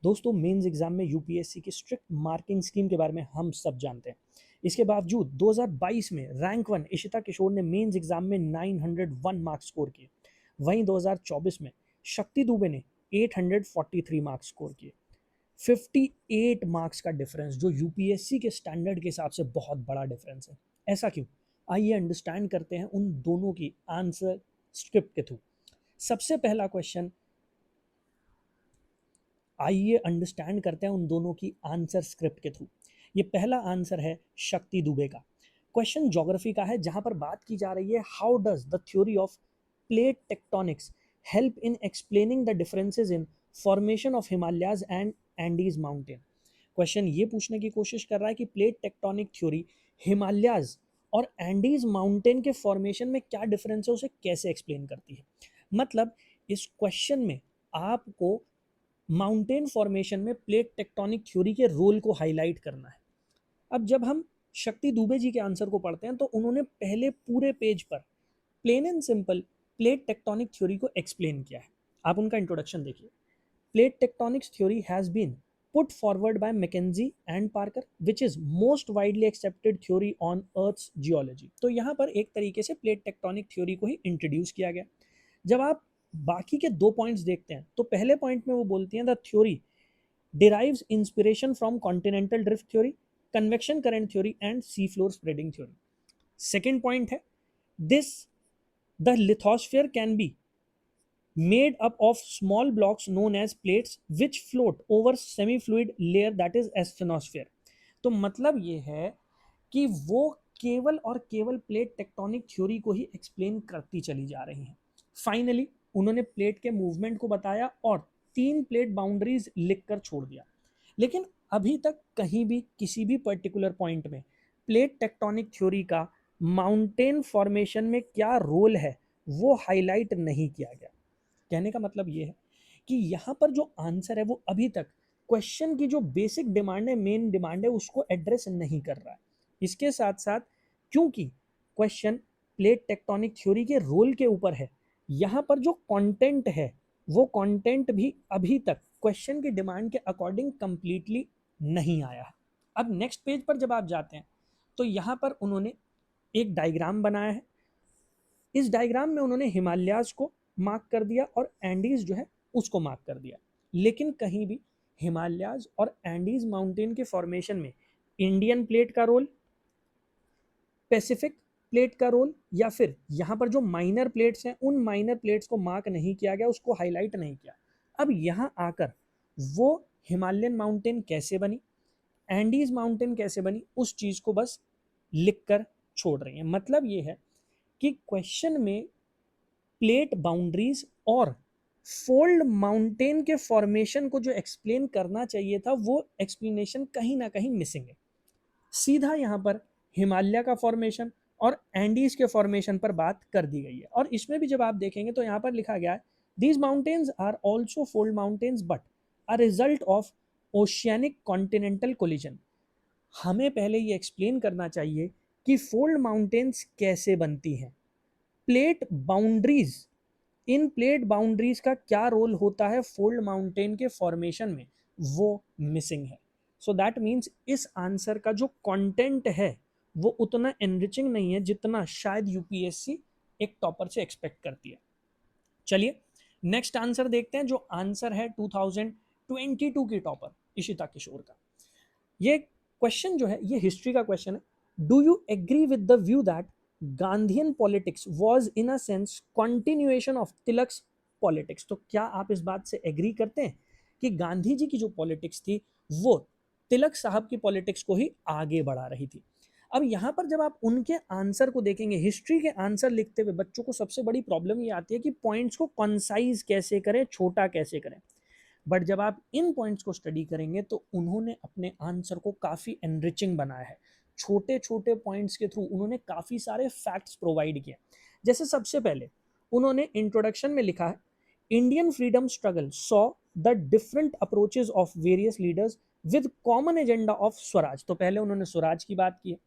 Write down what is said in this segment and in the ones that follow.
दोस्तों mains exam में UPSC की स्ट्रिक्ट मार्किंग स्कीम के बारे में हम सब जानते हैं। इसके बावजूद 2022 में रैंक वन इशिता किशोर ने मेंस एग्जाम में 901 मार्क्स स्कोर किए। वहीं 2024 में शक्ति दुबे ने 843 मार्क्स स्कोर किए। 58 मार्क्स का डिफरेंस जो यूपीएससी के स्टैंडर्ड के हिसाब से बहुत बड़ा डिफरेंस है। ऐसा क्यों? आइए अंडरस्टैंड करते हैं उन दोनों की आंसर स्क्रिप्ट के थ्रू। सबसे पहला क्वेश्चन, आइए अंडरस्टैंड करते हैं उन दोनों की आंसर स्क्रिप्ट के थ्रू। ये पहला आंसर है शक्ति दुबे का। क्वेश्चन ज्योग्राफी का है, जहां पर बात की जा रही है how does the theory of plate tectonics help in explaining the differences in formation of Himalayas and Andes mountain. Question ये पूछने की कोशिश कर रहा है कि प्लेट टेक्टोनिक थ्योरी हिमालयाज और एंडीज माउंटेन के फॉर्मेशन में क्या डिफरेंस है उसे कैसे एक्सप्लेन करती है। मतलब इस क्वेश्चन में आपको माउंटेन फॉर्मेशन में प्लेट टेक्टोनिक थ्योरी के रोल को हाईलाइट करना है। अब जब हम शक्ति दुबे जी के आंसर को पढ़ते हैं तो उन्होंने पहले पूरे पेज पर plain and simple plate tectonic theory को एक्सप्लेन किया है। आप उनका इंट्रोडक्शन देखिए। Plate tectonics theory has been put forward by Mackenzie and Parker, which is most widely accepted theory on Earth's geology। तो यहाँ पर एक तरीके से प्लेट टेक्टोनिक थ्योरी को ही इंट्रोड्यूस किया गया। जब आप बाकी के दो पॉइंट्स देखते हैं तो पहले पॉइंट में वो बोलती हैं the theory derives inspiration from continental drift theory, convection current theory and sea floor spreading theory। Second point है this the lithosphere can be made up of small blocks known as plates which float over semi-fluid layer that is asthenosphere। तो मतलब ये है कि वो केवल और केवल प्लेट टेक्टोनिक थ्योरी को ही एक्सप्लेन करती चली जा रही हैं। फाइनली उन्होंने प्लेट के मूवमेंट को बताया और तीन प्लेट बाउंड्रीज लिखकर छोड़ दिया। लेकिन अभी तक कहीं भी किसी भी पर्टिकुलर पॉइंट में प्लेट टेक्टोनिक थ्योरी का माउंटेन फॉर्मेशन में क्या रोल है वो हाईलाइट नहीं किया गया। कहने का मतलब ये है कि यहाँ पर जो आंसर है वो अभी तक क्वेश्चन की जो बेसिक डिमांड है, मेन डिमांड है, उसको एड्रेस नहीं कर रहा है। इसके साथ साथ क्योंकि क्वेश्चन प्लेट टेक्टोनिक थ्योरी के रोल के ऊपर है, यहाँ पर जो कंटेंट है वो कंटेंट भी अभी तक क्वेश्चन की डिमांड के अकॉर्डिंग कंप्लीटली नहीं आया है। अब नेक्स्ट पेज पर जब आप जाते हैं तो यहाँ पर उन्होंने एक डायग्राम बनाया है। इस डायग्राम में उन्होंने हिमालयाज को मार्क कर दिया और एंडीज जो है उसको मार्क कर दिया। लेकिन कहीं भी हिमालयाज और एंडीज माउंटेन के फॉर्मेशन में इंडियन प्लेट का रोल, पैसिफिक प्लेट का रोल या फिर यहाँ पर जो माइनर प्लेट्स हैं उन माइनर प्लेट्स को मार्क नहीं किया गया, उसको हाईलाइट नहीं किया। अब यहाँ आकर वो हिमालयन माउंटेन कैसे बनी, एंडीज माउंटेन कैसे बनी, उस चीज को बस लिख कर छोड़ रही है। मतलब ये है कि क्वेश्चन में प्लेट बाउंड्रीज और फोल्ड माउंटेन के फॉर्मेशन को जो एक्सप्लेन करना चाहिए था वो एक्सप्लेनेशन कहीं ना कहीं मिसिंग है। सीधा यहाँ पर हिमालय का फॉर्मेशन और एंडीज के फॉर्मेशन पर बात कर दी गई है। और इसमें भी जब आप देखेंगे तो यहाँ पर लिखा गया है these mountains are also fold mountains but a result of oceanic continental collision. हमें पहले ये एक्सप्लेन करना चाहिए कि फोल्ड माउंटेन्स कैसे बनती हैं, प्लेट बाउंड्रीज, इन प्लेट बाउंड्रीज का क्या रोल होता है फोल्ड माउंटेन के फॉर्मेशन में, वो मिसिंग है। सो दैट मीन्स इस आंसर का जो कंटेंट है वो उतना एनरिचिंग नहीं है जितना शायद यूपीएससी एक टॉपर से एक्सपेक्ट करती है। चलिए नेक्स्ट आंसर देखते हैं, जो आंसर है 2022 की टॉपर इशिता किशोर का। ये क्वेश्चन जो है ये हिस्ट्री का क्वेश्चन है। Do you agree with the view that Gandhian politics was in a sense continuation of Tilak's politics. तो क्या आप इस बात से एग्री करते हैं कि गांधी जी की जो पॉलिटिक्स थी वो तिलक साहब की पॉलिटिक्स को ही आगे बढ़ा रही थी। अब यहाँ पर जब आप उनके आंसर को देखेंगे, हिस्ट्री के आंसर लिखते हुए बच्चों को सबसे बड़ी प्रॉब्लम ये आती है कि पॉइंट्स को कंसाइज कैसे करें, छोटा कैसे करें। बट जब आप इन पॉइंट्स को स्टडी करेंगे तो उन्होंने अपने आंसर को काफ़ी एनरिचिंग बनाया है। छोटे छोटे पॉइंट्स के थ्रू उन्होंने काफ़ी सारे फैक्ट्स प्रोवाइड किए। जैसे सबसे पहले उन्होंने इंट्रोडक्शन में लिखा है Indian freedom struggle saw the different approaches of various leaders with common agenda of Swaraj. तो पहले उन्होंने स्वराज की बात की है,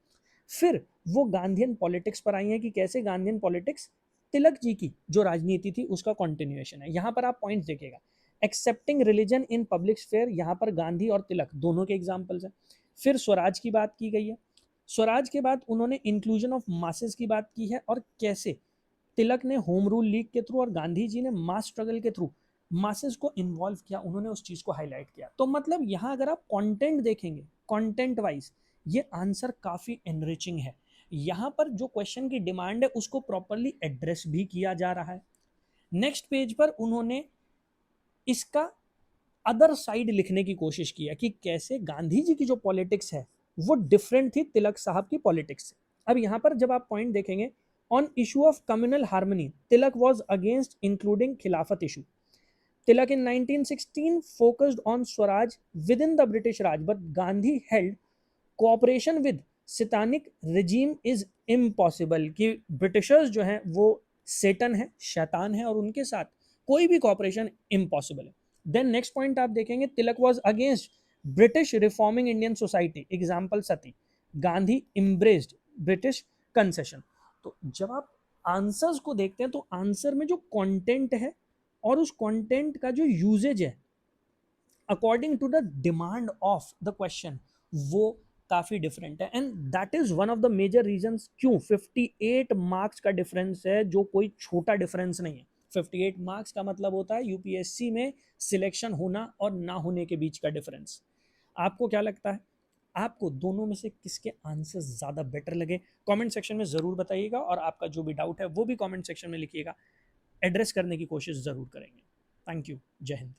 फिर वो गांधीयन पॉलिटिक्स पर आई है कि कैसे गांधीयन पॉलिटिक्स तिलक जी की जो राजनीति थी उसका कंटिन्यूएशन है। यहाँ पर आप पॉइंट्स देखिएगा, accepting religion in public sphere, यहाँ पर गांधी और तिलक दोनों के एग्जाम्पल्स हैं। फिर स्वराज की बात की गई है। स्वराज के बाद उन्होंने इंक्लूजन ऑफ मासेस की बात की है, और कैसे तिलक ने होम रूल लीग के थ्रू और गांधी जी ने मास स्ट्रगल के थ्रू मासेस को इन्वॉल्व किया, उन्होंने उस चीज को हाईलाइट किया। तो मतलब यहाँ अगर आप कंटेंट देखेंगे, कंटेंट वाइज ये आंसर काफी एनरिचिंग है। यहाँ पर जो क्वेश्चन की डिमांड है उसको प्रॉपरली एड्रेस भी किया जा रहा है। नेक्स्ट पेज पर उन्होंने इसका अदर साइड लिखने की कोशिश की है कि कैसे गांधी जी की जो पॉलिटिक्स है वो डिफरेंट थी तिलक साहब की पॉलिटिक्स से। अब यहाँ पर जब आप पॉइंट देखेंगे, on issue of communal harmony Tilak was against including खिलाफत issue. Tilak in 1916 focused on Swaraj within the British Raj, but Gandhi held cooperation with Satanic regime is impossible, कि ब्रिटिशर्स जो हैं वो सेटन है, शैतान है, और उनके साथ कोई भी कॉपरेशन इम्पॉसिबल है। देन नेक्स्ट पॉइंट आप देखेंगे, Tilak was against British reforming Indian society, example sati. Gandhi embraced British concession. तो जब आप आंसर्स को देखते हैं तो आंसर में जो कंटेंट है और उस कंटेंट का जो यूजेज है according to the demand of the question वो काफी डिफरेंट है। And that is one of the major reasons क्यों 58 मार्क्स का डिफरेंस है, जो कोई छोटा डिफरेंस नहीं है। 58 मार्क्स का मतलब होता है यूपीएससी में सिलेक्शन होना और ना होने के बीच का डिफरेंस। आपको क्या लगता है, आपको दोनों में से किसके आंसर ज्यादा बेटर लगे? कमेंट सेक्शन में जरूर बताइएगा, और आपका जो भी डाउट है वो भी कमेंट सेक्शन में लिखिएगा, एड्रेस करने की कोशिश जरूर करेंगे। Thank you. जय हिंद।